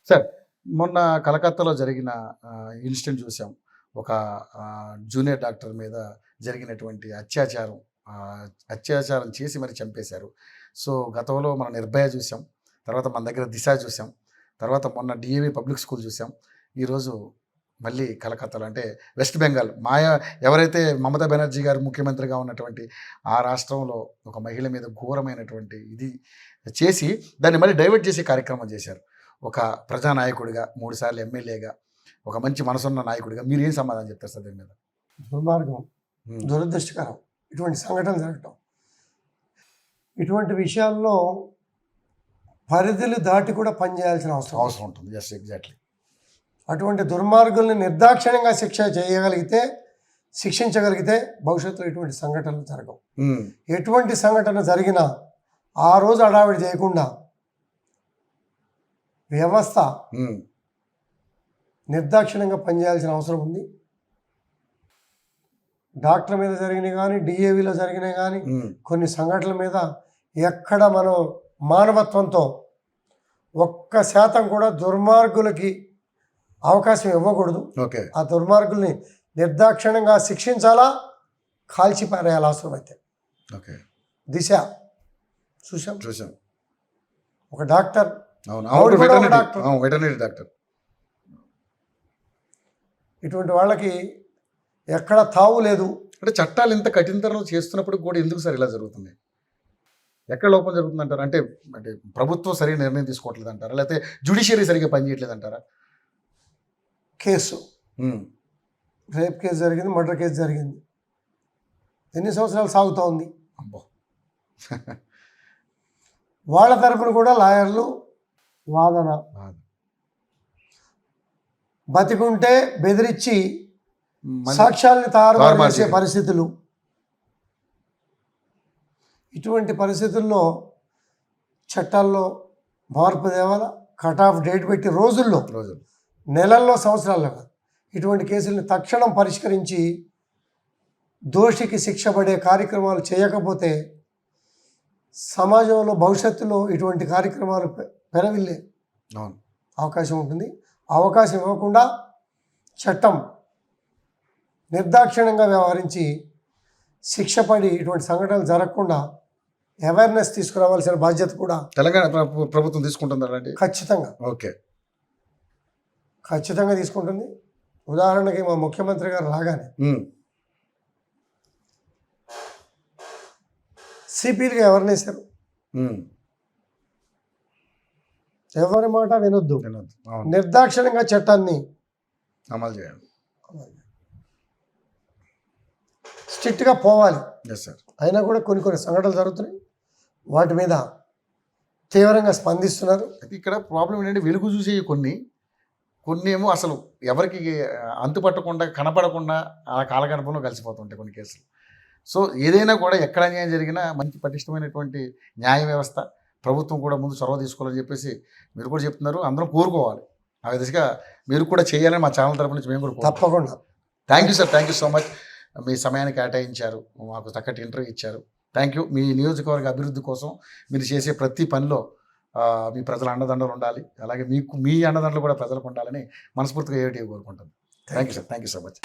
Sir మొన్న కలకత్తాలో జరిగిన ఇన్సిడెంట్ చూసాం. ఒక జూనియర్ డాక్టర్ మీద జరిగినటువంటి అత్యాచారం చేసి మరి చంపేశారు. సో గతంలో మనం నిర్భయ చూసాం, తర్వాత మన దగ్గర దిశ చూసాం, తర్వాత మొన్న డిఏవి పబ్లిక్ స్కూల్ చూసాం. ఈరోజు మళ్ళీ కలకత్తాలో అంటే వెస్ట్ బెంగాల్ ఎవరైతే మమతా బెనర్జీ గారు ముఖ్యమంత్రిగా ఉన్నటువంటి ఆ రాష్ట్రంలో ఒక మహిళ మీద ఘోరమైనటువంటి ఇది చేసి దాన్ని మళ్ళీ డైవర్ట్ చేసే కార్యక్రమం చేశారు. ఒక ప్రజానాయకుడిగా, 3 సార్లు ఎమ్మెల్యేగా, ఒక మంచి మనసున్న నాయకుడిగా మీరు ఏం సమాధానం చెప్తారు సార్ దీని మీద? దుర్మార్గం, దురదృష్టకరం ఇటువంటి సంఘటనలు జరగటం. ఇటువంటి విషయాల్లో పరిధులు దాటి కూడా పనిచేయాల్సిన అవసరం ఉంటుంది. Yes, exactly. అటువంటి దుర్మార్గుల్ని నిర్దాక్షిణ్యంగా శిక్షించగలిగితే భవిష్యత్తులో ఇటువంటి సంఘటనలు జరగవు. ఎటువంటి సంఘటన జరిగినా ఆ రోజు హడావిడి చేయకుండా వ్యవస్థ నిర్దాక్షిణ్యంగా పనిచేయాల్సిన అవసరం ఉంది. డాక్టర్ మీద జరిగినాయి కానీ, డిఏవిలో జరిగినాయి కానీ, కొన్ని సంఘటనల మీద ఎక్కడ మనం మానవత్వంతో 1% కూడా దుర్మార్గులకి అవకాశం ఇవ్వకూడదు. ఆ దుర్మార్గుల్ని నిర్దాక్షిణ్యంగా శిక్షించాలా, కాల్చిపారేయాలి అవసరమైతే. దిశ చూసాం. ఒక డాక్టర్, వెటర్నరీ డాక్టర్, ఇటువంటి వాళ్ళకి ఎక్కడ తావు లేదు. అంటే చట్టాలు ఇంత కఠినతరం చేస్తున్నప్పుడు కూడా ఎందుకు సార్ ఇలా జరుగుతుంది? ఎక్కడ లోపం జరుగుతుంది అంటారా? అంటే ప్రభుత్వం సరైన నిర్ణయం తీసుకోవట్లేదు అంటారా, లేకపోతే జ్యుడిషియరీ సరిగ్గా పనిచేయట్లేదు అంటారా? కేసు రేప్ కేసు జరిగింది, మర్డర్ కేసు జరిగింది, ఎన్ని సంవత్సరాలు సాగుతూ ఉంది. అబ్బో. వాళ్ళ తరపున కూడా లాయర్లు వాదన, బతికుంటే బెదిరించి సాక్ష్యాలని తారుమారు చేసే పరిస్థితులు. ఇటువంటి పరిస్థితుల్లో చట్టాల్లో మార్పు తేవాల. కట్ ఆఫ్ డేట్ పెట్టి రోజుల్లో, నెలల్లో, సంవత్సరాల్లో ఇటువంటి కేసుల్ని తక్షణం పరిష్కరించి దోషికి శిక్ష పడే కార్యక్రమాలు చేయకపోతే సమాజంలో భవిష్యత్తులో ఇటువంటి కార్యక్రమాలు పెరవిల్లే అవకాశం ఉంటుంది. అవకాశం ఇవ్వకుండా చట్టం నిర్దాక్షిణ్యంగా వ్యవహరించి శిక్ష పడి ఇటువంటి సంఘటనలు జరగకుండా అవేర్నెస్ తీసుకురావాల్సిన బాధ్యత కూడా తెలంగాణ ప్రభుత్వం తీసుకుంటుందండి. ఖచ్చితంగా తీసుకుంటుంది. ఉదాహరణకి మా ముఖ్యమంత్రి గారు రాగానే సిపిలుగా ఎవరిని వేశారు? ఎవరి మాట వినొద్దు, నిర్దాక్షిణ్యంగా చట్టాన్ని అమలు చేయాలి, స్ట్రిక్ట్గా పోవాలి. అయినా కూడా కొన్ని సంఘటనలు జరుగుతున్నాయి, వాటి మీద తీవ్రంగా స్పందిస్తున్నారు. ఇక్కడ ప్రాబ్లం ఏంటంటే వెలుగు చూసే కొన్ని ఏమో అసలు ఎవరికి అంతుపట్టకుండా, కనపడకుండా ఆ కాలగడపంలో కలిసిపోతుంటాయి కొన్ని కేసులు. సో ఏదైనా కూడా ఎక్కడ అన్యాయం జరిగినా మంచి పటిష్టమైనటువంటి న్యాయ వ్యవస్థ, ప్రభుత్వం కూడా ముందు చొరవ తీసుకోవాలని చెప్పేసి మీరు కూడా చెప్తున్నారు. అందరం కోరుకోవాలి. ఆ విధంగా మీరు కూడా చేయాలని మా ఛానల్ తరపు నుంచి మేము కూడా తప్పకుండా. Thank you sir, thank you so much. మీ సమయాన్ని కేటాయించారు, మాకు చక్కటి ఇంటర్వ్యూ ఇచ్చారు. Thank you. మీ నియోజకవర్గ అభివృద్ధి కోసం మీరు చేసే ప్రతి పనిలో మీ ప్రజల అండదండలు ఉండాలి, అలాగే మీ అండదండలు కూడా ప్రజలకు ఉండాలని మనస్ఫూర్తిగా ఏటీవీ కోరుకుంటాను. Thank you sir, thank you so much.